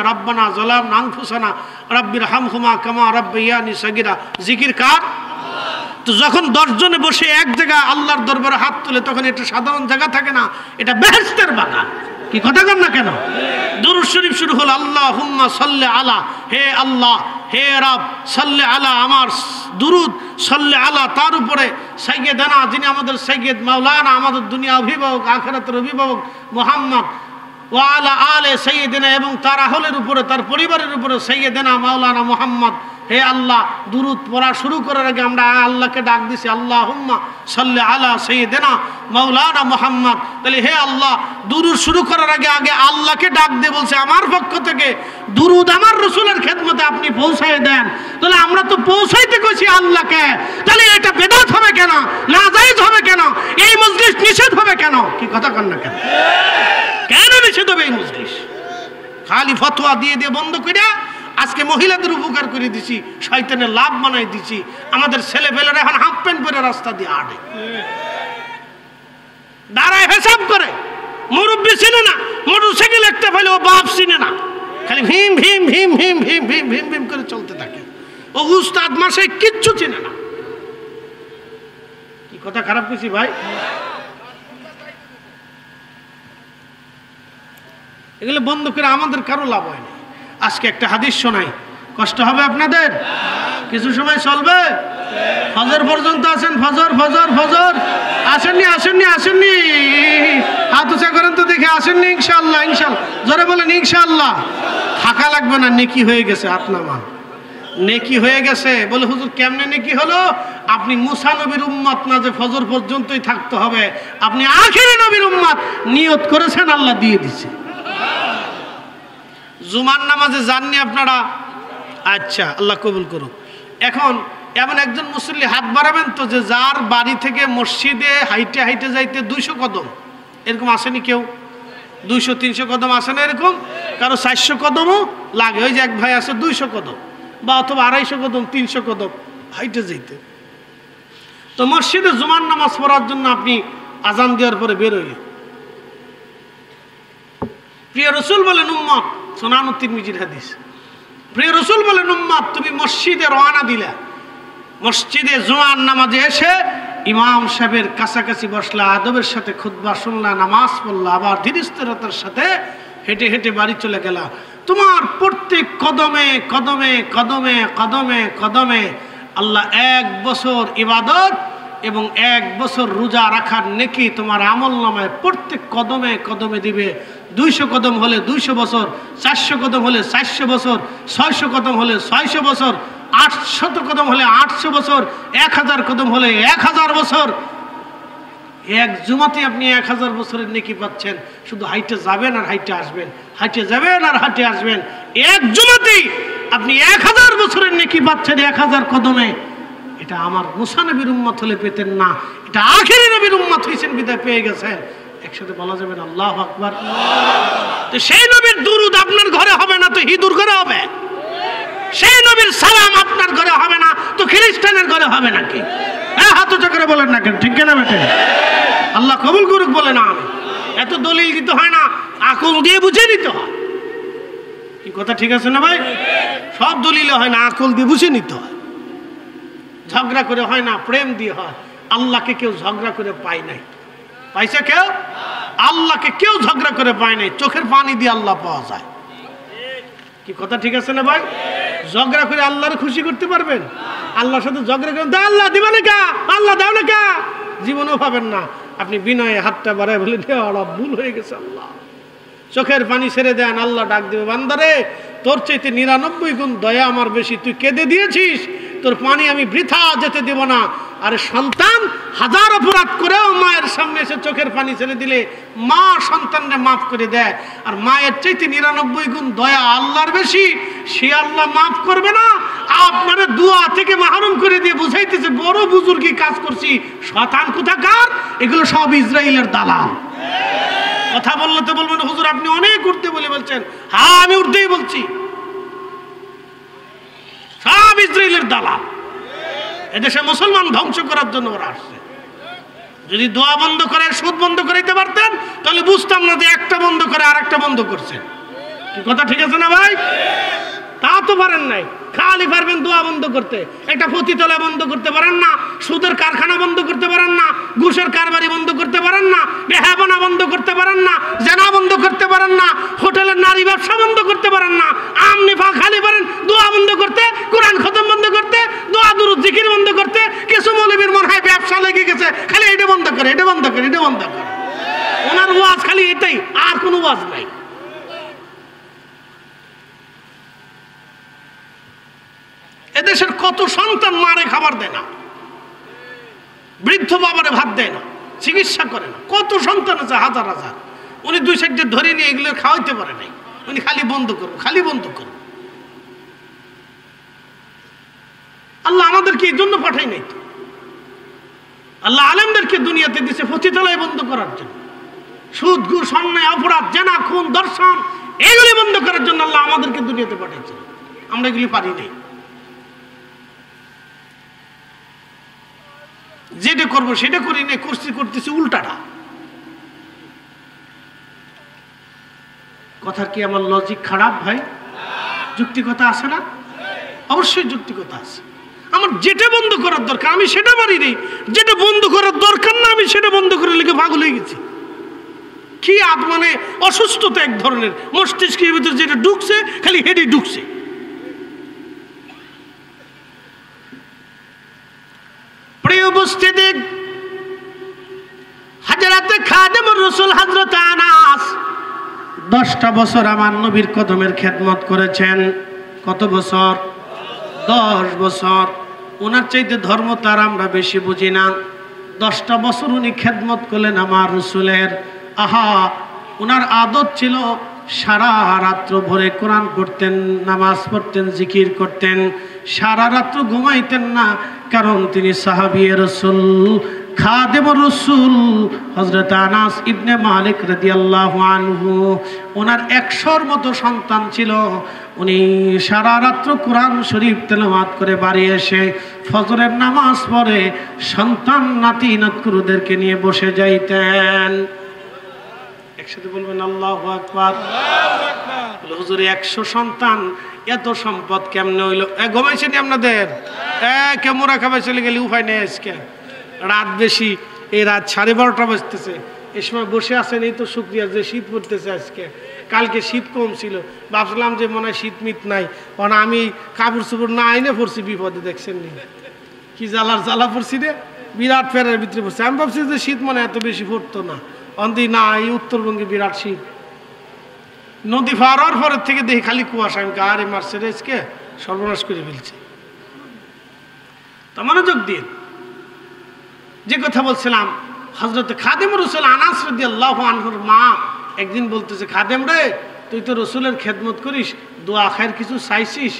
রব্বানা যালামনা আনফুসানা রাব্বিরহামহুমা কামা রাব্বায়ানি সাগীরা। জিকির কার? তো যখন 10 জনে বসে এক জায়গায় আল্লাহর দরবারে হাত তুলে তখন এটা সাধারণ জায়গা থাকে না, এটা বেহেশতের বাগান। কি কথা কর না কেন? দুরূদ শরীফ শুরু হলো আল্লাহুম্মা সাল্লি আলা, হে আল্লাহ হে রব সাল্লি আলা, আমার দুরুদ সাল্লি আলা তার উপরে সাইয়্যিদানা, যিনি আমাদের সাইয়্যিদ মাওলানা, আমাদের দুনিয়া অভিভাবক আখিরাতের অভিভাবক মুহাম্মদ, ওয়া আলা আলে সাইয়্যিদিনা, এবং তার আহলের উপরে তার পরিবারের উপরে সাইয়্যিদানা মাওলানা মুহাম্মদ। হে আল্লাহ, দুরুদ পড়া শুরু করার আগে আমরা আল্লাহকে ডাক দিছি আল্লাহুম্মা সাল্লি আলা সাইয়্যিদিনা মাওলানা মুহাম্মদ। তাহলে হে আল্লাহ, দুরুদ শুরু করার আগে আল্লাহকে ডাক দিয়ে বলছে আমার পক্ষ থেকে দুরুদ আমার রাসূলের খেদমতে আপনি পৌঁছায় দেন। তাহলে আমরা তো পৌঁছাইতে কইছি আল্লাহকে, তাহলে এটা বেদাত হবে কেন? নাজায়েজ হবে কেন? এই মজলিস নিষেধ হবে কেন? কি কথা কন না কেন? কেন নিষেধ হবে এই মজলিস? খালি ফতোয়া দিয়ে দিয়ে বন্ধ করে আজকে মহিলাদের উপকার করে দিছি, শয়তানের লাভ বানাই দিছি। আমাদের ছেলেপেলেরা এখন হাফ প্যান্ট পরে রাস্তা দিয়ে হাঁটে, দাঁড়ায় হিসাব করে। মুরব্বী চিনে না, মোটরসাইকেল একটা ফেলে ও বাপ চিনে না, খালি ভীম ভীম ভীম ভীম ভীম ভীম ভীম ভীম করে চলতে থাকে। ও উস্তাদ মাসে কিচ্ছু চিনে না। কি কথা খারাপ কিছু ভাই? এগুলো বন্ধ করে আমাদের কারো লাভ হয় না। আজকে একটা হাদিস শোনাই, কষ্ট হবে আপনাদের? কিছু সময় চলবে? ফজর পর্যন্ত আছেন? ফজর ফজর ফজর আসেননি আসেননি আসেননি? হাত উঁচা করেন তো দেখে। আসেননি? ইনশাআল্লাহ ইনশাআল্লাহ জোরে বলেন ইনশাআল্লাহ। থাকা লাগবে না, নেকি হয়ে গেছে। হাত নামান, নেকি হয়ে গেছে। বলে হুজুর কেমনে নেকি হলো? আপনি মুসা নবীর উম্মত না যে ফজর পর্যন্তই থাকতে হবে, আপনি আখিরি নবীর উম্মত নিয়ত করেছেন, আল্লাহ দিয়ে দিছে। জুমার নামাজে যাননি আপনারা? আচ্ছা, আল্লাহ কবুল করুক। এখন এমন একজন মুসল্লি হাত বাড়াবেন তো যে যার বাড়ি থেকে মসজিদে হাইটে হাইটে যাইতে 200 কদম, এরকম আসেনি কেউ? 200-300 কদম আসে না এরকম? কারো 400 কদমও লাগে। ওই যে এক ভাই আছে 200 কদম বা অথবা 250 কদম 300 কদম হাইটে যাইতে। তো মসজিদে জুমার নামাজ পড়ার জন্য আপনি আজান দেওয়ার পরে বেরোয়, প্রিয় রসুল বলেন উম্মত, সুনানুত তিরমিজির হাদিস, প্রিয় রসুল বলেন উম্মত তুমি মসজিদে রওনা দিলা, মসজিদে জুমার নামাজে এসে ইমাম সাহেবের কাছাকাছি বসলা, আদবের সাথে খুতবা শুনলা, নামাজ পড়লা, আবার ধীরস্থিরতার সাথে হেঁটে হেঁটে বাড়ি চলে গেলা। তোমার প্রত্যেক কদমে কদমে কদমে কদমে কদমে আল্লাহ 1 বছর ইবাদত এবং 1 বছর রোজা রাখার নেকি তোমার আমল নামায় প্রত্যেক কদমে কদমে দিবে। 200 কদম হলে 200 বছর, 400 কদম হলে 400 বছর, 600 কদম হলে 600 বছর, 800 কদম হলে 800 বছর, 1000 কদম হলে 1000 বছর। এক জুমাতে আপনি 1000 বছরের নেকি পাচ্ছেন। শুধু হাইটে যাবেন আর হাইটে আসবেন, হাইটে যাবেন আর হাইটে আসবেন। এক জুমাতেই আপনি 1000 বছরের নেকি পাচ্ছেন 1000 কদমে। এটা আমার মুসা নবীর উম্মত হলে পেতেন না, এটা আখিরি নবীর উম্মত হয়েছেন বিদায় পেয়ে গেছেন। একসাথে বলা যাবে না আল্লাহু আকবার। তো সেই নবীর দুরুদ আপনার ঘরে হবে না তো হিঁদুর ঘরে হবে? সেই নবীর সালাম আপনার ঘরে হবে না তো খ্রিস্টানের ঘরে হবে নাকি? হ্যাঁ, হাত উঁচু করে বলেন না কেন? ঠিক না বেটে? আল্লাহ কবুল করুক। বলে না, আমি এত দলিল দিতে হয় না, আকল দিয়ে বুঝে নিতে হয়। কি কথা ঠিক আছে না ভাই? সব দলিলে হয় না, আকল দিয়ে বুঝে নিতে হয়। ঝগড়া করে হয় না, প্রেম দিয়ে হয়। আল্লাহকে কেউ ঝগড়া করে পায় নাই, পাইছে কেউ? আল্লাহকে কেউ ঝগড়া করে পায় নাই। চোখের পানি দিয়ে আল্লাহ পাওয়া যায়। কি কথা ঠিক আছে না ভাই? ঝগড়া করে আল্লাহর খুশি করতে পারবেন? আল্লাহর সাথে ঝগড়া করেন, আল্লাহ দিবা না কা, আল্লাহ দাও না কা, জীবনও পাবেন না। আপনি বিনয়ে হাতটা বাড়ায় বলে দেওয়া ভুল হয়ে গেছে, আল্লাহ চোখের পানি ছেড়ে দেন। আল্লাহ ডাক দেবে, বান্দারে তোর চাইতে 99 গুণ দয়া আমার বেশি, তুই কেঁদে দিয়েছিস, তোর পানি আমি বৃথা যেতে দেব না। আরে সন্তান 1000 অপরাধ করেও মায়ের সামনে এসে চোখের পানি ছেড়ে দিলে মা সন্তানকে মাফ করে দেয়। আর মায়ের চাইতে 99 গুণ দয়া আল্লাহর বেশি, সে আল্লাহ মাফ করবে না? আপনারা দুয়া থেকে মাহরুম করে দিয়ে বুঝাইতেছে বড় বুজুর্গি কাজ করছি। শয়তান কোথাকার? এগুলো সব ইসরাইলের দালাল। কথা বললে তো বলবেন হুজুর আপনি অনেক উঠতে বলে বলছেন। হ্যাঁ, আমি উঠতেই বলছি। সব ইসরাইলের দালাল। এদেশে মুসলমান ধ্বংস করার জন্য ওরা আসছে। যদি দোয়া বন্ধ করে সুদ বন্ধ করাইতে পারতেন তাহলে বুঝতাম না যে একটা বন্ধ করে আর একটা বন্ধ করছেন। কি কথা ঠিক আছে না ভাই? তা তো পারেন নাই, খালি পারবেন দোয়া বন্ধ করতে। একটা পতিতালয় বন্ধ করতে পারেন না, সুদের কারখানা বন্ধ করতে পারেন না, ঘুষের কারবারি বন্ধ করতে পারেন না, বেহায়াপনা বন্ধ করতে পারেন না, জেনা বন্ধ করতে পারেন না, হোটেলের নারী ব্যবসা বন্ধ করতে পারেন না। আমনি খালি পারেন দোয়া বন্ধ করতে, কোরআন খতম বন্ধ করতে, দোয়া দুরূদ জিকির বন্ধ করতে। কিছু মৌলবীর মনে হয় ব্যবসা লেগে গেছে, খালি এটা বন্ধ করে, এটা বন্ধ করে, এটা বন্ধ করে। ওনার ওয়াজ খালি এটাই, আর কোনো ওয়াজ নাই। এদেশের কত সন্তান মারে খাবার দেয় না, বৃদ্ধ বাবারে ভাত দেয় না, চিকিৎসা করে না। কত সন্তান আছে, হাজার হাজার। উনি দুই সাইডে ধরে নিয়ে এগুলো খাওয়াইতে পারে নাই। উনি খালি বন্ধ করবো, খালি বন্ধ করবো। আল্লাহ আমাদেরকে এই জন্য পাঠাই নাই তো। আল্লাহ আলেমদেরকে দুনিয়াতে দিছে পতিতালয় বন্ধ করার জন্য, সুদ ঘুষ অন্যায় অপরাধ জেনা খুন দর্শন এগুলি বন্ধ করার জন্য আল্লাহ আমাদেরকে দুনিয়াতে পাঠাইছে। আমরা এগুলি পারি নাই। যেটা করবো সেটা করি নাই, করতেছি উল্টাটা। কথা কি আমার লজিক খারাপ ভাই? যুক্তিকতা আছে না? অবশ্যই যুক্তিকতা আছে। আমার যেটা বন্ধ করার দরকার আমি সেটা পারি নাই, যেটা বন্ধ করার দরকার না আমি সেটা বন্ধ করে লিখে পাগল হয়ে গেছি। কি মানে অসুস্থতা এক ধরনের, মস্তিষ্কের ভিতরে যেটা ঢুকছে খালি হেডে ঢুকছে। প্রিয় উপস্থিতি, হযরত খাদেমুর রাসূল হযরত আনাস 10টা বছর আমার নবীর কদমের খেদমত করেছেন। কত বছর? 10 বছর। ওনার চাইতে ধর্ম তার আমরা বেশি বুঝি না। 10টা বছর উনি খেদমত করলেন আমার রসুলের। আহা, ওনার আদত ছিল সারা রাত্র ভরে কোরআন পড়তেন, নামাজ পড়তেন, জিকির করতেন, সারা রাত্র ঘুমাইতেন না। কারণ তিনি সাহাবী রাসূল, খাদেমুর রাসূল হযরত আনাস ইবনে মালিক রাদিয়াল্লাহু আনহু। ওনার 100-র মতো সন্তান ছিল। উনি সারা রাত্র কোরআন শরীফ তেলাওয়াত করে বাড়ি এসে ফজরের নামাজ পড়ে সন্তান নাতি নাতকুরুদেরকে নিয়ে বসে যাইতেন। একসাথে বলবেন আল্লাহু আকবার। হুজুর 100 সন্তান, এত সম্পদ কেমনে হইল? ঘুমাইছেন আপনাদের? কেমরা খাবার চলে গেলে উপায় নেই। আজকে রাত বেশি, এই রাত 12:30 বাজতেছে, এই সময় বসে আছেন। এই তো শুক্রিয়া যে শীত পড়তেছে আজকে। কালকে শীত কম ছিল, ভাবছিলাম যে মনে হয় শীত মিত নাই, কারণ আমি কাপড় চোপড় না আইনে পড়ছি বিপদে। দেখছেন নি কি জ্বালার জ্বালা পড়ছি রে, বিরাট ফেরার ভিতরে পড়ছি। আমি ভাবছি যে শীত মনে এত বেশি পড়তো না, অন্দি না, এই উত্তরবঙ্গে বিরাট শীত। নদী পার হওয়ার পরের থেকে দেখি খালি কুয়াশা। আমি আরে মারছে রে, আজকে সর্বনাশ করে ফেলছে। তা মনোযোগ দিন, যে কথা বলছিলাম, হযরত খাদেমুর রাসূল আনাস রাদিয়াল্লাহু আনহুর মা একদিন বলতেছে, খাদেম রে, তুই তো রসুলের খেদমত করিস, দোয়া খায়ের কিছু চাইছিস?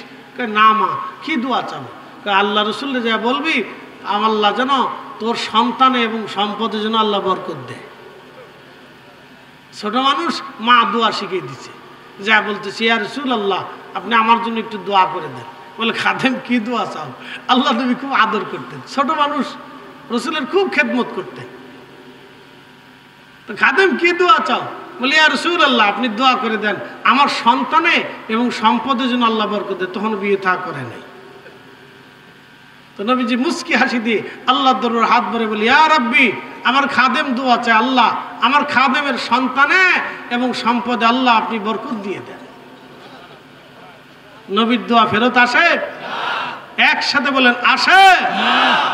না মা, কি দোয়া চাবো? আল্লাহ রসুল যা বলবি, আল্লাহ যেন তোর সন্তানে এবং সম্পদে যেন আল্লাহ বরকত দেয়। ছোট মানুষ, মা দোয়া শিখিয়ে দিচ্ছে। যা বলতেছি, ইয়া রাসূলুল্লাহ, আপনি আমার জন্য একটু দোয়া করে দেন। বলে, খাদেম কি দোয়া চাও? আল্লাহ নবী খুব আদর করতেন, ছোট মানুষ রসুলের খুব খেদমত করতেন। তো খাদেম কি দোয়া চাও? বলে, ইয়া রাসূলুল্লাহ, আপনি দোয়া করে দেন আমার সন্তানে এবং সম্পদের জন্য আল্লাহ বরকত দেয়। তখন বিয়ে থা করে নাই। তো নবীজি মুস্কি হাসি দিয়ে আল্লাহর দরবারে হাত ভরে বলি, ইয়া রাব্বি, আমার খাদেম দোয়া চায়, আল্লাহ আমার খাদেমের সন্তানে এবং সম্পদে আল্লাহ আপনি বরকত দিয়ে দেন। নবীর দোয়া ফেরত আসে? একসাথে বলেন, আসে?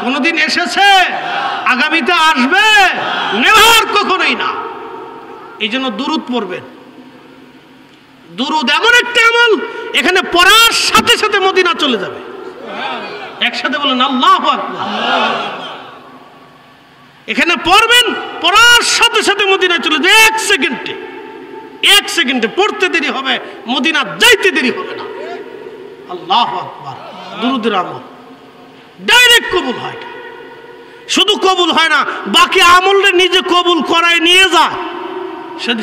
কোনদিন এসেছে? আগামীতে আসবে? নেভার, কখনোই না। এই জন্য দুরুদ পড়বেন। দুরুদ এমন একটা আমল, এখানে পড়ার সাথে সাথে মদিনা চলে যাবে। একসাথে বলেন আল্লাহু আকবার। এখানে পড়বেন, পড়ার সাথে সাথে মদিনা চলে যাবে। 1 সেকেন্ডে পড়তে দেরি হবে, মদিনা যাইতে দেরি হবে না। আল্লাহু আকবার। দুরুদের আমল ডাইরেক্ট কবুল হয়। শুধু কবুল হয় না, বাকি আমলটা নিজে কবুল করায় নিয়ে যায়।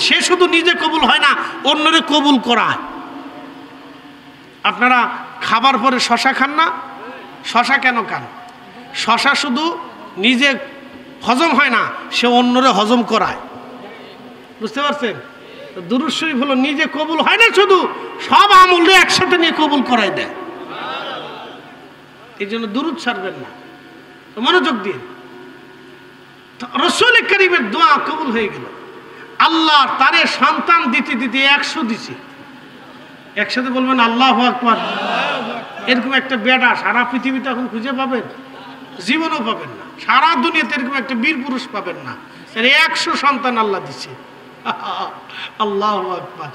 সে শুধু নিজে কবুল হয় না, অন্যরে কবুল করায়। আপনারা খাবার পরে শশা খান না? শশা কেন খান? শশা শুধু নিজে হজম হয় না, সে অন্যরে হজম করায়। বুঝতে পারছেন? দুরূদ শরীফ হলো নিজে কবুল হয় না, শুধু সব আমল একসাথে নিয়ে কবুল করাই দেয়। এই জন্য দুরূদ ছাড়বেন না, মনোযোগ দিন। রাসূল কারীমের দোয়া কবুল হয়ে গেল। আল্লাহ তারে সন্তান দিতে দিতে 100 দিছে। একসাথে বলবেন আল্লাহু আকবার। এরকম একটা বেটা সারা পৃথিবীতে এখন খুঁজে পাবেন? জীবনও পাবেন না। সারা দুনিয়াতে এরকম একটা বীর পুরুষ পাবেন না। 100 সন্তান আল্লাহ দিছে। আল্লাহু আকবার।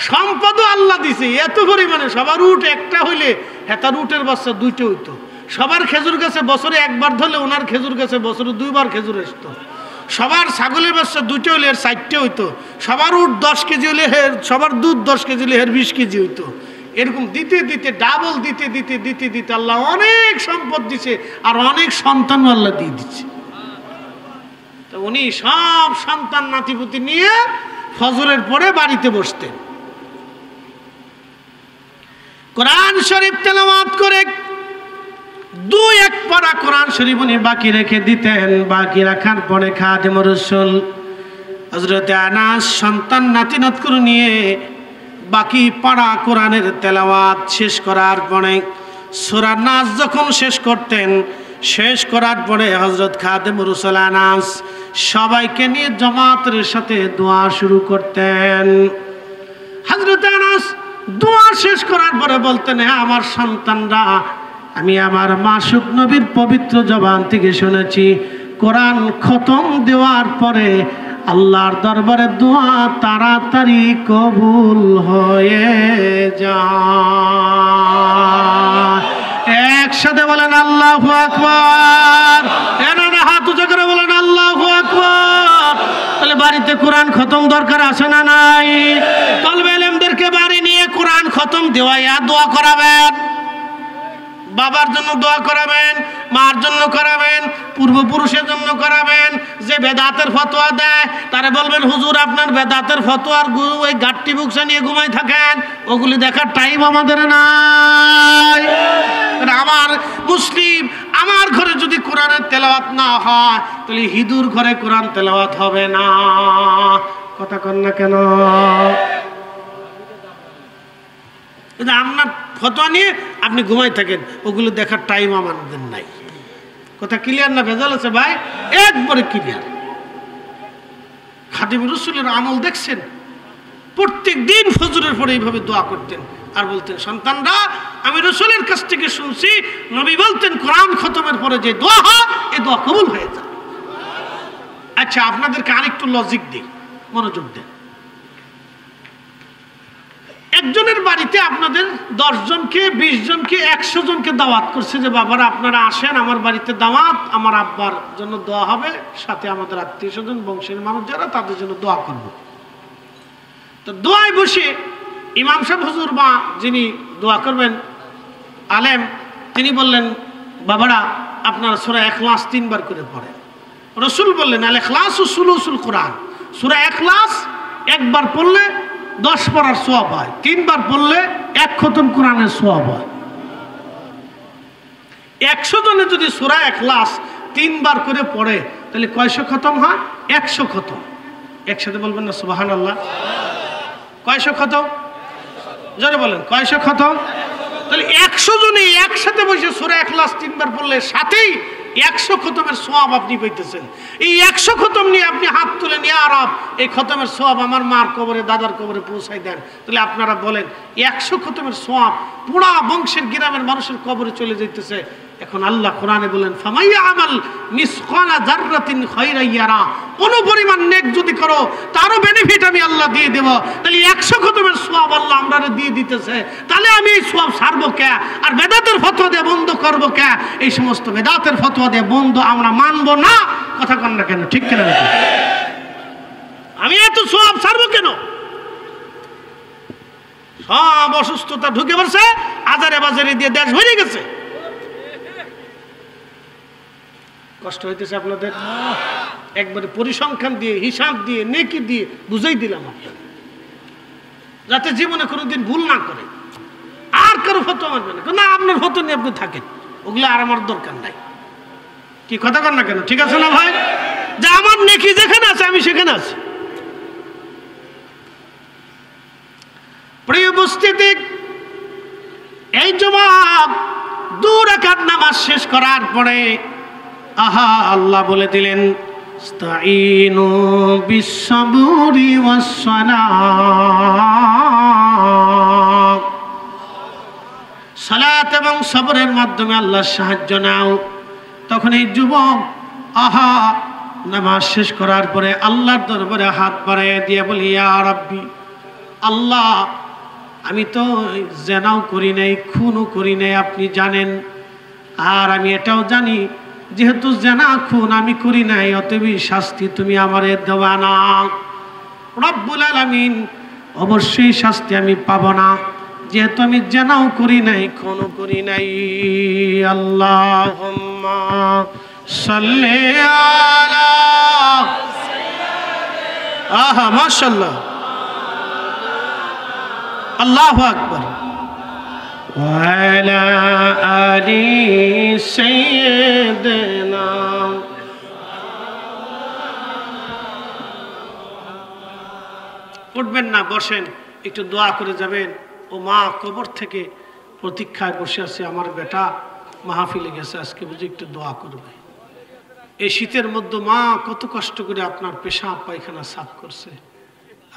সম্পদও আল্লাহ দিছে এত পরিমাণে। সবার উট একটা হইলে হেতার উটের বাচ্চা 2টা হইতো। সবার খেজুর গাছে বছরে একবার ধরলে ওনার খেজুর গাছে বছরে 2বার খেজুর আসতো। সবার ছাগলের বাচ্চা 2টা হইলে এর 4টে হইতো। সবার উট 10 কেজি হইলে সবার দুধ 10 কেজি হইলে এর 20 কেজি হইতো। এরকম দিতে দিতে ডাবল দিতে দিতে দিতে দিতে আল্লাহ অনেক সম্পদ দিছে, আর অনেক সন্তানও আল্লাহ দিয়ে দিচ্ছে। তো উনি সব সন্তান নাতিপুতি নিয়ে ফজরের পরে বাড়িতে বসতেন, কোরআন শরীফ তেলাওয়াত করে 2-1 পারা কোরআন শরীফ উনি বাকি রেখে দিতেন। বাকি রাখার পরে খাদেম রাসূল হযরত আনাস সন্তান নাতি নাতকুর নিয়ে বাকি পারা কোরআনের তেলাওয়াত শেষ করার পরে সূরা নাস যখন শেষ করতেন, শেষ করার পরে হযরত খাদেম রাসূল আনাস সবাইকে নিয়ে জামাতের সাথে দোয়া শুরু করতেন। হযরত আনাস দোয়া শেষ করার পরে বলতেন, হ্যাঁ আমার সন্তানরা, আমি আমার মাসুক নবীর পবিত্র জবান থেকে শুনেছি কোরআন খতম দেওয়ার পরে আল্লাহর দরবারে দোয়া তাড়াতাড়ি কবুল হয়ে যায়। একসাথে বলেন আল্লাহু আকবার। এনারা হাত উঁচু করে বলেন আল্লাহু আকবার। তাহলে বাড়িতে কোরআন খতম দরকার আছে না নাই? তালবে ইলমদেরকে বাড়ি নিয়ে কোরআন খতম দেওয়াইয়া দোয়া করাবেন। বাবার জন্য দোয়া করাবেন, মার জন্য করাবেন, পূর্বপুরুষের জন্য করাবেন। যে বেদাতের ফতোয়া দেয় তারে বলবেন, হুজুর আপনার বেদাতের ফতোয়ার ওই গাট্টি বুকসা নিয়ে ঘুমাই থাকেন, ওগুলি দেখার টাইম আমাদের নাই। আমার মুসলিম, আমার ঘরে যদি কোরআনের তেলাওয়াত না হয় তাহলে হিঁদুর ঘরে কোরআন তেলাওয়াত হবে না। কথা কন না কেন? আপনার ফতোয়া নিয়ে আপনি ঘুমাই থাকেন, ওগুলো দেখার টাইম আমাদের নাই। কথা ক্লিয়ার না ভেজাল আছে ভাই? একবারে ক্লিয়ার। খাদিম রাসূলের আমল দেখছেন, প্রত্যেক দিন ফজরের পরে এইভাবে দোয়া করতেন আর বলতেন, সন্তানরা আমি রাসূলের কাছ থেকে শুনছি নবী বলতেন কোরআন খতমের পরে যে দোয়া হয় এই দোয়া কবুল হয়ে যায়। আচ্ছা আপনাদেরকে আরেকটু লজিক দিই, মনোযোগ দেন। একজনের বাড়িতে আপনাদের 10 জনকে 20 জনকে 100 জনকে দাওয়াত করছে যে বাবারা আপনারা আসেন আমার বাড়িতে দাওয়াত, আমার আব্বার জন্য দোয়া হবে, সাথে আমাদের আত্মীয় স্বজন বংশের মানুষ যারা তাদের জন্য দোয়া করব। তো দোয়ায় বসে ইমাম সাহেব হুজুর বা যিনি দোয়া করবেন আলেম, তিনি বললেন বাবারা আপনারা সূরা ইখলাস 3 বার করে পড়েন। রাসূল বললেন আল ইখলাসু সুলুসুল কোরআন, সূরা ইখলাস একবার পড়লে 10 পড়ার সওয়াব হয়, 3 বার পড়লে 1 খতম কোরআনের সওয়াব হয়। 100 জনে যদি সূরা ইখলাস 3 বার করে পড়ে তাহলে কয়শো খতম হয়? 100 খতম। একসাথে বলবেন না সুবহানাল্লাহ? কয়শো খতম? জোরে বলেন কয়শো খতম? তাহলে 100 জনে একসাথে বসে সূরা ইখলাস 3 বার পড়লে সাথেই 100 খতমের সওয়াব আপনি পাইতেছেন। এই 100 খতম নিয়ে আপনি হাত তুলেন, ইয়া রব এই খতমের সওয়াব আমার মার কবরে দাদার কবরে পৌঁছাই দেন। তাহলে আপনারা বলেন 100 খতমের সওয়াব পুরা বংশের গ্রামের মানুষের কবরে চলে যাইতেছে। এখন আল্লাহ কোরআনে বলেন ফামাইয়া আমাল মিসকালা যাররাতিন খায়রান ইয়ারা, কোন পরিমাণ নেক যদি করো তারও বেনিফিট আমি আল্লাহ দিয়ে দেব। তাহলে 100 খতমের সওয়াব আল্লাহ আমরারে দিয়ে দিতেছে, তাহলে আমি এই সওয়াব ছাড়বো কে? আর বেদাতের ফতোয়া দিয়ে বন্ধ করবো কে? এই সমস্ত বেদাতের ফতোয়া দিয়ে বন্ধ আমরা মানবো না। কথা কন না কেন? ঠিক কিনা? আমি এত সওয়াব ছাড়বো কেন? সব অসুস্থতা ঢুকে পড়ছে, আজারে বাজারে দিয়ে দেশ ভরে গেছে। কষ্ট হইতেছে আপনাদের? একবারে পরিসংখ্যান দিয়ে হিসাব দিয়ে নেকি দিয়ে বুঝাই দিলাম আপনাদের, যাতে জীবনে কোনোদিন ভুল না করে। আর কারো ফতোয়া মানবে না, না আপনার ফতোয়া নিয়ে আপনি থাকেন, ওগুলো আর আমার দরকার নাই। কি কথা কর না কেন? ঠিক আছে না ভাই? যে আমার নেকি যেখানে আছে আমি সেখানে আছি। প্রিয় উপস্থিতি, এই যুবক 2 রাকাত নামাজ শেষ করার পরে আল্লাহ বলে দিলেন, ইস্তাঈনু বিস-সাবরি ওয়াস-সালাহ, সালাত এবং সবরের মাধ্যমে আল্লাহর সাহায্য নাও। তখন এই যুবক নামাজ শেষ করার পরে আল্লাহর দরবারে হাত বাড়িয়ে দিয়ে বলি, ইয়া রাব্বি, আল্লাহ, আমি তো জেনাও করি নাই, খুনও করি নাই, আপনি জানেন। আর আমি এটাও জানি, যেহেতু জেনা খুন আমি করি নাই, অতএব শাস্তি তুমি আমারে দেওয়া না। রব্বুল আলামিন, অবশ্যই শাস্তি আমি পাব না, যেহেতু আমি জেনাও করি নাই, খুনও করি নাই। আল্লাহুম্মা সাল্লি আলা, মাশাআল্লাহ, আল্লাহু আকবার। ওয়ালা আলি সাইয়্যিদিনা, উঠবেন না, বসেন, একটু দোয়া করে যাবেন। ও মা কবর থেকে প্রতীক্ষায় বসে আছে, আমার বেটা মাহফিলে গেছে, আজকে বুঝি একটু দোয়া করবে। এই শীতের মধ্যে মা কত কষ্ট করে আপনার পেশাব পায়খানা সাফ করছে,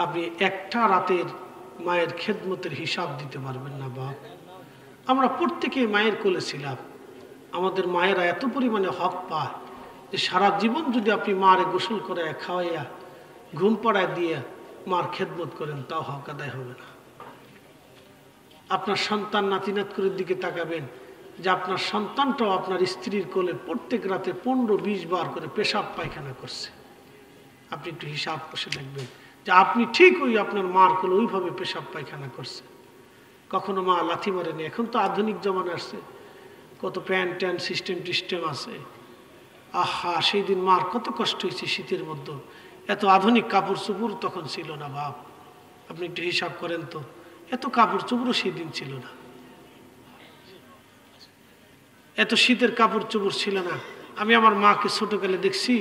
আপনি একটা রাতের মায়ের খেদমতের হিসাব দিতে পারবেন না বাপ। আমরা প্রত্যেকেই মায়ের কোলে ছিলাম, আমাদের মায়েরা এত পরিমাণে হক পায় যে সারা জীবন যদি আপনি মারে গোসল করে খাওয়াইয়া ঘুম পাড়ায় দিয়ে মার খেদমত করেন, তাও হক আদায় হবে না। আপনার সন্তান নাতিনাত করে দিকে তাকাবেন যে আপনার সন্তানটাও আপনার স্ত্রীর কোলে প্রত্যেক রাতে 15-20 বার করে পেশাব পায়খানা করছে। আপনি একটু হিসাব কষে দেখবেন যে আপনি ঠিক ওই আপনার মার কোলে ওইভাবে পেশাব পায়খানা করছে। কখনো মা লাথি মারেনি। এখন তো আধুনিক জমানা আসছে, কত প্যান্ট ট্যান সিস্টেম আছে। সেই দিন মার কত কষ্ট হয়েছে শীতের মধ্যে। এত আধুনিক কাপড় চোপড় তখন ছিল না বাপ, আপনি একটু হিসাব করেন তো, এত কাপড় চোপড়ও সেই দিন ছিল না, এত শীতের কাপড় চোপড় ছিল না। আমি আমার মাকে ছোটকালে দেখছি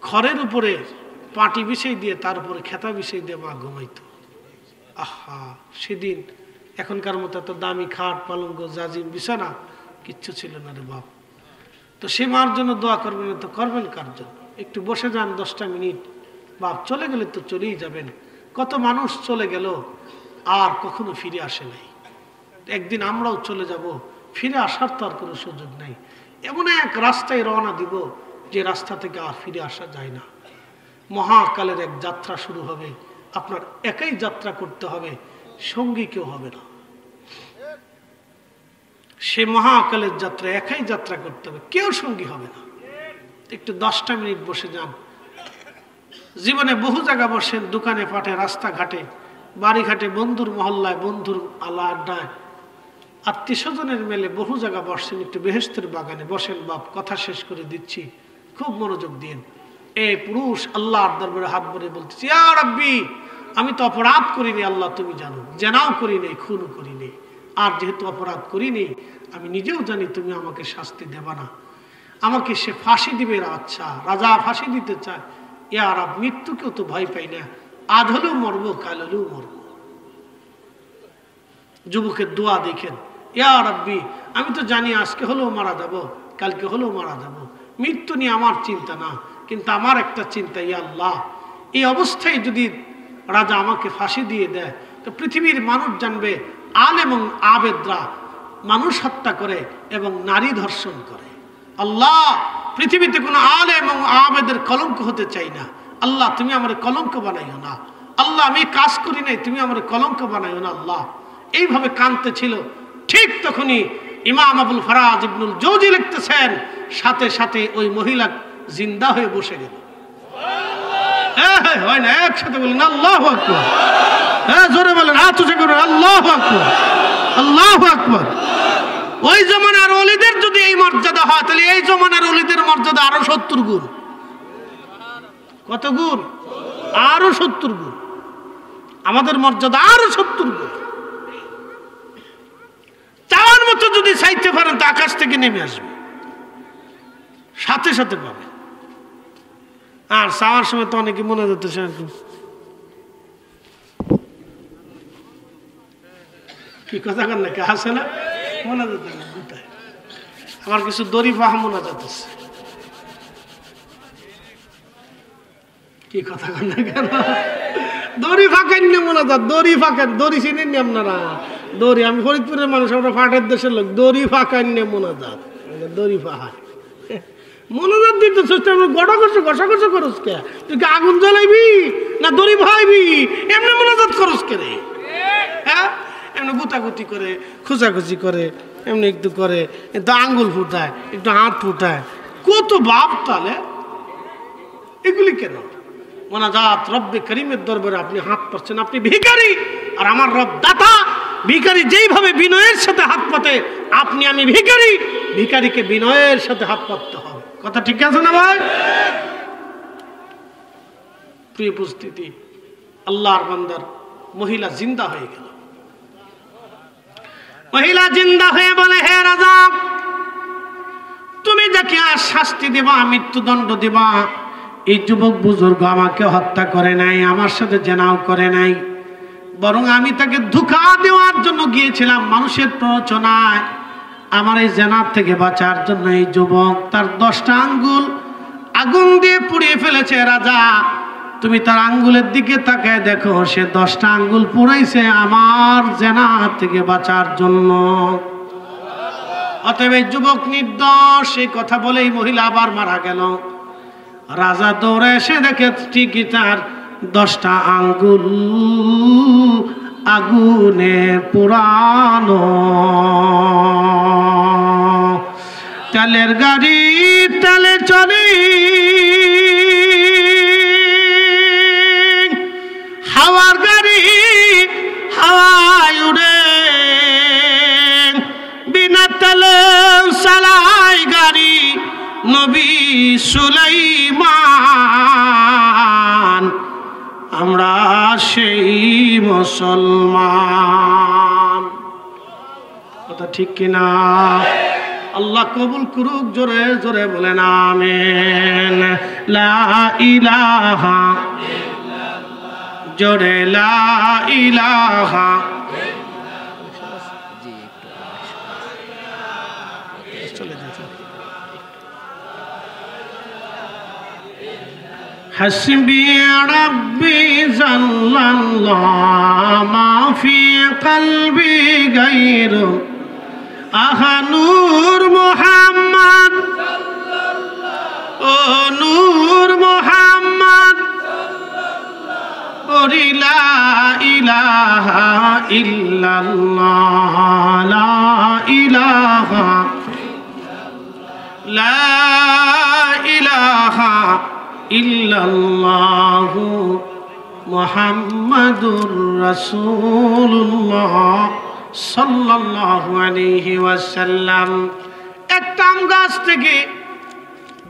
খড়ের উপরে পাটি বিছাই দিয়ে তার উপরে খেতা বিছাই দিয়ে মা ঘুমাইতো। সেদিন এখনকার মতো এত দামি খাট পালঙ্ক জাজিম বিছানা কিচ্ছু ছিল না রে বাপ। তো সে মার জন্য দোয়া করবেন না তো করবেন কার জন্য? একটু বসে যান 10টা মিনিট। বাপ চলে গেলে তো চলেই যাবেন। কত মানুষ চলে গেল আর কখনো ফিরে আসে নাই। একদিন আমরাও চলে যাব, ফিরে আসার তো আর কোনো সুযোগ নাই। এমন এক রাস্তায় রওনা দিব যে রাস্তা থেকে আর ফিরে আসা যায় না। মহাকালের এক যাত্রা শুরু হবে, আপনার একাই যাত্রা করতে হবে, সঙ্গী কেউ হবে না। সে মহাকালের যাত্রা একাই যাত্রা করতে হবে, কেউ সঙ্গী হবে না। একটু 10টা মিনিট বসে যান। জীবনে বহু জায়গা বসেন, দোকানে পাটে, রাস্তাঘাটে, বাড়িঘাটে, বন্ধুর মহল্লায়, বন্ধুর আলা আড্ডায়, আত্মীয় স্বজনের মেলে বহু জায়গা বসছেন। একটু বেহেশতের বাগানে বসেন বাপ, কথা শেষ করে দিচ্ছি, খুব মনোযোগ দিন। এই পুরুষ আল্লাহর দরবারে হাত ভরে বলতেছি, ইয়া রাব্বি, আমি তো অপরাধ করিনি আল্লাহ, তুমি জানো, জেনাও করি নেই, খুনও করি নেই। আর যেহেতু অপরাধ করিনি, আমি নিজেও জানি তুমি আমাকে শাস্তি দেবা না, আমাকে সে ফাঁসি দিবে। আচ্ছা, রাজা ফাঁসি দিতে চায়, ইয়া রাব, মৃত্যুকেও তো ভয় পাই না, আজ হলেও মরবো, কাল হলেও মরবো। যুবকের দোয়া দেখেন, ইয়া রাব্বি, আমি তো জানি আজকে হলেও মারা যাব, কালকে হলেও মারা যাব, মৃত্যু নিয়ে আমার চিন্তা না, কিন্তু আমার একটা চিন্তা, ইয়া আল্লাহ, এই অবস্থায় যদি রাজা আমাকে ফাঁসি দিয়ে দেয় তো পৃথিবীর মানুষ জানবে আলেম এবং আবেদরা মানুষ হত্যা করে এবং নারী ধর্ষণ করে। আল্লাহ, পৃথিবীতে কোনো আলেম এবং আবেদের কলঙ্ক হতে চাই না। আল্লাহ, তুমি আমার কলঙ্ক বানাইও না। আল্লাহ, আমি কাজ করি নাই, তুমি আমার কলঙ্ক বানাইও না। আল্লাহ, এইভাবে কাঁদতে ছিল। ঠিক তখনই ইমাম আবুল ফারাজ ইবনুল জৌজি লিখতেছেন, সাথে সাথে ওই মহিলা জিন্দা হয়ে বসে গেল। হয় না, একসাথে বলেন আল্লাহু আকবার। জোরে বলেন, হাত উঁচু করে আল্লাহু আকবার, আল্লাহু আকবার। ওই জমানার ওলিদের যদি এই মর্যাদা হয়, তাহলে এই জমানার ওলিদের মর্যাদা আরো 70 গুণ। কত গুণ? আরো 70 গুণ। আমাদের মর্যাদা আরো 70 গুণ। চাওয়ার মতো যদি চাইতে পারেন তো আকাশ থেকে নেমে আসবে, সাথে সাথে পাবে। আর চাওয়ার সময় তো অনেকে মনে করতেছে কথা কন না, আছে না মোনাজাত গুতায়। আমার কিছু দড়ি ফাহা মোনাজাত আছে। কি কথা কন না কেন? দড়ি ফাঁকেন না মোনাজাত, দড়ি ফাঁকেন, দড়ি চিনেন না আপনারা? দড়ি, আমি ফরিদপুরের মানুষ, আমরা ফাটের দেশের লোক। দড়ি ফাঁকান না মোনাজাত, দড়ি ফাঁকা মোনাজাত দিতে চেষ্টা করো, ঘষা করস কে? তুই কি আগুন জ্বালাইবি না দড়ি ভাইবি? এমনি মোনাজাত করস কে রে? হ্যাঁ, এমনি গুতাগুতি করে, খুচাখুচি করে, এমনি একটু করে, একটু আঙ্গুল ফুটায়, একটু হাত ফুটায়, কত বাপ তাহলে এগুলি কেন? মোনাজাত রব্বে করিমের দরবারে আপনি হাত পাচ্ছেন, আপনি ভিখারি আর আমার রব দাতা। ভিখারি যেইভাবে বিনয়ের সাথে হাত পাতে, আপনি আমি ভিখারি, ভিখারিকে বিনয়ের সাথে হাত পাততে হবে। কথা ঠিক আছে না ভাই? প্রিয় উপস্থিতি, আল্লাহর বান্দার মহিলা জিন্দা হয়ে গেল। মহিলা জিন্দা হয়ে বলে, হে রাজা, তুমি যাকে আর শাস্তি দিবা, মৃত্যুদণ্ড দিবা, এই যুবক বুজুর্গ আমাকে হত্যা করে নাই, আমার সাথে জেনাও করে নাই, বরং আমি তাকে ধোঁকা দেওয়ার জন্য গিয়েছিলাম মানুষের প্ররোচনায়। আমার এই জেনার থেকে বাঁচার জন্য এই যুবক তার 10টা আঙ্গুল আগুন দিয়ে পুড়িয়ে ফেলেছে। রাজা, তুমি তার আঙ্গুলের দিকে তাকায় দেখো, সে 10টা আঙ্গুল পুড়াইছে আমার জেনার থেকে বাঁচার জন্য। অতএব এই যুবক নির্দোষ। এই কথা বলেই মহিলা আবার মারা গেল। রাজা দৌড়ে এসে দেখে ঠিকই তার 10টা আঙ্গুল আগুনে পুরানো। তেলের গাড়ি তেলে চলে, হাওয়ার গাড়ি হাওয়ায় উড়ে, বিনা তেলে চালায় গাড়ি নবী সুলাইমান। আমরা সেই মুসলমান। কথা ঠিক কিনা? আল্লাহ কবুল করুক। জোরে জোরে বলেন আমিন। লা ইলাহা ইল্লাল্লাহ, জোরে লা ইলাহা। হাসবি রাব্বি জাল্লাল্লাহ মা ফি কলবি গায়রু আহা নূর মুহাম্মদ ও নূর মুহাম্মদ বলি লা ইলাহা ইল্লাল্লাহ লা ইলাহা লা ইলাহা ইল্লাল্লাহু মুহাম্মাদুর রাসূলুল্লাহ সাল্লাল্লাহু আলাইহি ওয়াসাল্লাম। একটা আম গাছ থেকে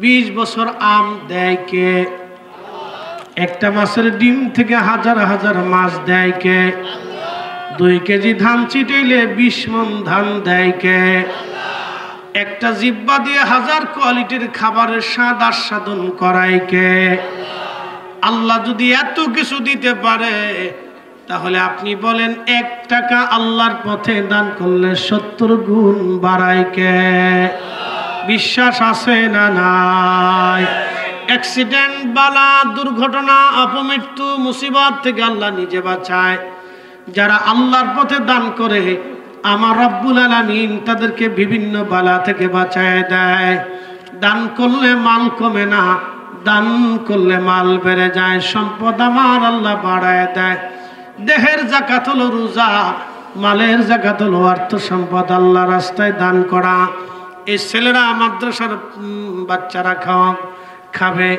20 বছর আম দেয় কে? একটা মাছের ডিম থেকে হাজার হাজার মাছ দেয় কে? 2 কেজি ধান ছিটাইলে 20 মণ ধান দেয় কে? একটা জিহ্বা দিয়ে 1000 কোয়ালিটির খাবারের স্বাদ আস্বাদন করায় কে? আল্লাহ যদি এত কিছু দিতে পারে, তাহলে আপনি বলেন 1 টাকা আল্লাহর পথে দান করলে 70 গুণ বাড়ায় কে? বিশ্বাস আছে না নাই? অ্যাক্সিডেন্ট, বালা, দুর্ঘটনা, অপমৃত্যু, মুসিবত থেকে আল্লাহ নিজে বাঁচায়। যারা আল্লাহর পথে দান করে, আমার রব্বুল আলামিন তাদেরকে বিভিন্ন বালা থেকে বাঁচায় দেয়। দান করলে মাল কমে না, দান করলে মাল বেড়ে যায়, সম্পদ আমার আল্লাহ বাড়ায় দেয়। দেহের জাকাত হলো রোজা, মালের জাকাত হলো অর্থ সম্পদ আল্লাহ রাস্তায় দান করা। এই ছেলেরা মাদ্রাসার বাচ্চারা খাবে,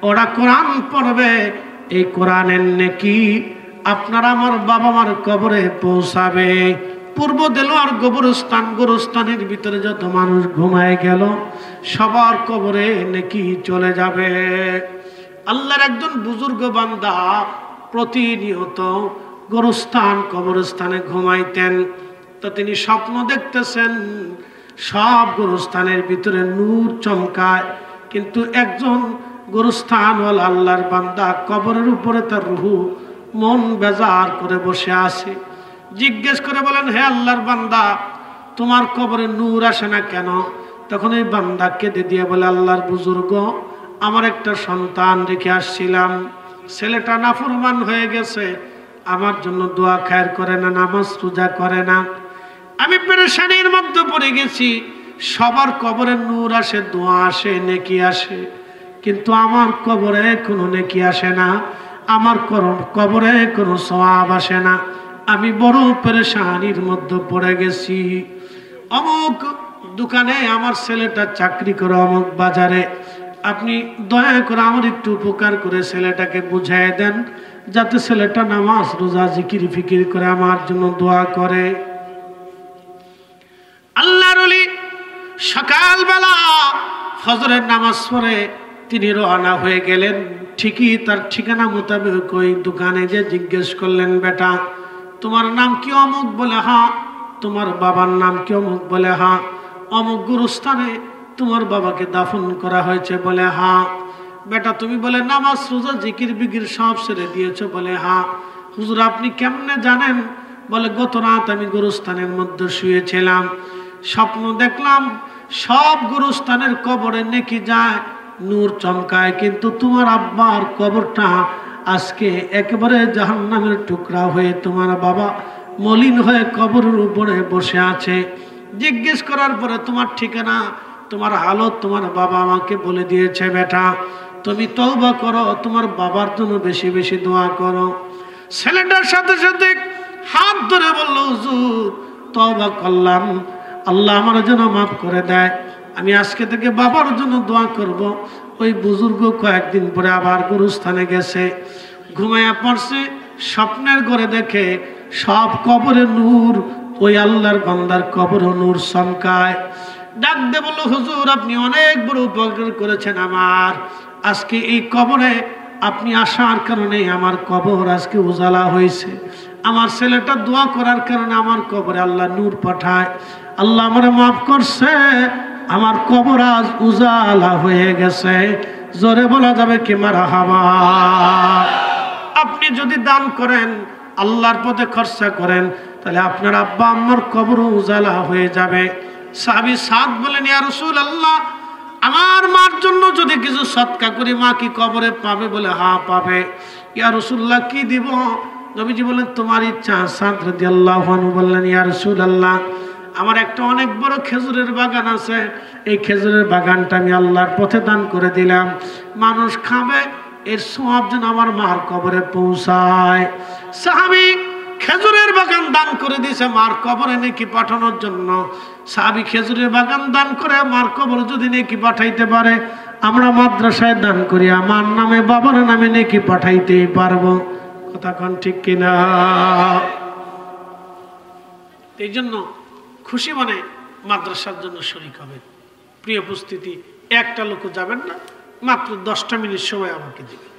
ওরা কোরআন পড়বে, এই কোরআনের নেকি আপনার আমার বাবা মার কবরে পৌঁছাবে। পূর্ব দেলোয়ার গোরস্থানের ভিতরে যত মানুষ ঘুমায় গেল, সবার কবরে নেকি চলে যাবে। আল্লাহর একজন বুজুর্গ বান্দা প্রতিনিয়ত কবরস্থানে ঘুমাইতেন। তো তিনি স্বপ্ন দেখতেছেন, সব গোরস্থানের ভিতরে নূর চমকায়, কিন্তু একজন গোরস্থানওয়ালা আল্লাহর বান্দা কবরের উপরে তার রুহু মন বেজার করে বসে আছে। জিজ্ঞেস করে বলেন, হে আল্লাহর বান্দা, তোমার কবরে নূর আসে না কেন? তখন এই বান্দা কেঁদে দিয়ে বলে, আল্লাহর বুজুর্গ, আমার একটা সন্তান রেখে আসছিলাম, ছেলেটা নাফরমান হয়ে গেছে, আমার জন্য দোয়া খায়ের করে না, নামাজ রোজা করে না, আমি পেরেশানির মধ্যে পড়ে গেছি। সবার কবরে নূর আসে, দোয়া আসে, নেকি আসে, কিন্তু আমার কবরে কোনো নেকি আসে না, আমার কবরে কোনো সওয়াব আসে না, আমি বড় পেরেশানির মধ্যে পড়ে গেছি। অমুক দোকানে আমার ছেলেটা চাকরি করে, অমুক বাজারে, আপনি দয়া করে আমার একটু উপকার করে ছেলেটাকে বুঝাই দেন, যাতে ছেলেটা নামাজ রোজা জিকির ফিকির করে আমার জন্য দোয়া করে। আল্লাহর ওলি সকালবেলা ফজরের নামাজ পড়ে তিনি রওনা হয়ে গেলেন। ঠিকই তার ঠিকানা মোতাবেক ওই দোকানে যে জিজ্ঞেস করলেন, বেটা তোমার নাম কি? অমুক। বলে হ্যাঁ। তোমার বাবার নাম কি? অমুক। বলে হ্যাঁ। অমুক গুরুস্থানে তোমার বাবাকে দাফন করা হয়েছে? বলে হ্যাঁ। বেটা তুমি বলে নামাজ রোজা জিকির বিকির সব ছেড়ে দিয়েছো? বলে হ্যাঁ। হুজুর আপনি কেমনে জানেন? বলে গত রাত আমি গুরুস্থানের মধ্যে শুয়েছিলাম, স্বপ্ন দেখলাম সব গুরুস্থানের কবরে নেকি যায়, নূর চমকায়, কিন্তু তোমার আব্বার কবরটা আজকে একেবারে জাহান্নামের টুকরা হয়ে তোমার বাবা মলিন হয়ে কবরের উপরে বসে আছে। জিজ্ঞেস করার পরে তোমার ঠিকানা, তোমার হালত তোমার বাবা আমাকে বলে দিয়েছে। বেটা তুমি তওবা করো, তোমার বাবার জন্য বেশি বেশি দোয়া করো। ছেলেটার সাথে সাথে হাত ধরে বলল, হুজুর তওবা করলাম, আল্লাহ আমার জন্য মাফ করে দেয়, আমি আজকে থেকে বাবার জন্য দোয়া করব। ওই বুজুর্গ কয়েকদিন পরে আবার গুরুস্থানে গেছে, ঘুমাইয়া পড়ছে, স্বপ্নের ঘরে দেখে সব কবরে নূর, ওই আল্লাহর বান্দার কবরে নূর চমকায়। ডাক দে বলল, হুজুর আপনি অনেক বড় উপকার করেছেন আমার, আজকে এই কবরে আপনি আসার কারণে আমার কবর আজকে উজালা হয়েছে, আমার ছেলেটা দোয়া করার কারণে আমার কবরে আল্লাহ নূর পাঠায়, আল্লাহ আমারে মাফ করছে, আমার কবর আজ উজালা হয়ে গেছে। জোরে বলা যাবে কি মারহাবা? আপনি যদি দান করেন, আল্লাহর পথে খরচা করেন, তাহলে আপনার আব্বা আম্মার কবর উজালা হয়ে যাবে। সাহাবী সাদ বলেন, ইয়া রাসূলুল্লাহ, আমার মার জন্য যদি কিছু সদকা করি মা কি কবরে পাবে? বলে হ্যাঁ পাবে। ইয়া রাসূলুল্লাহ কি দিব? নবীজি বলেন, তোমার ইচ্ছা। সাদ রাদিয়াল্লাহু আনহু বললেন, ইয়া রাসূলুল্লাহ, আমার একটা অনেক বড় খেজুরের বাগান আছে, এই খেজুরের বাগানটা আমি আল্লাহর পথে দান করে দিলাম, মানুষ খাবে, এর সওয়াব যেন আমার মার কবরে পৌঁছায়। সাহাবী খেজুরের বাগান দান করে দিয়েছে মার কবরে নেকি পাঠানোর জন্য। সাহাবী খেজুরের বাগান দান করে মার কবরে যদি নেকি পাঠাইতে পারে, আমরা মাদ্রাসায় দান করি আমার নামে বাবার নামে নেকি পাঠাইতেই পারবো। কথা কোন ঠিক কিনা? এই জন্য খুশি মনে মাদ্রাসার জন্য শরীক হবে। প্রিয় উপস্থিতি, একটা লোক যাবেন না, মাত্র 10টা মিনিট সময় আমাকে দিবেন।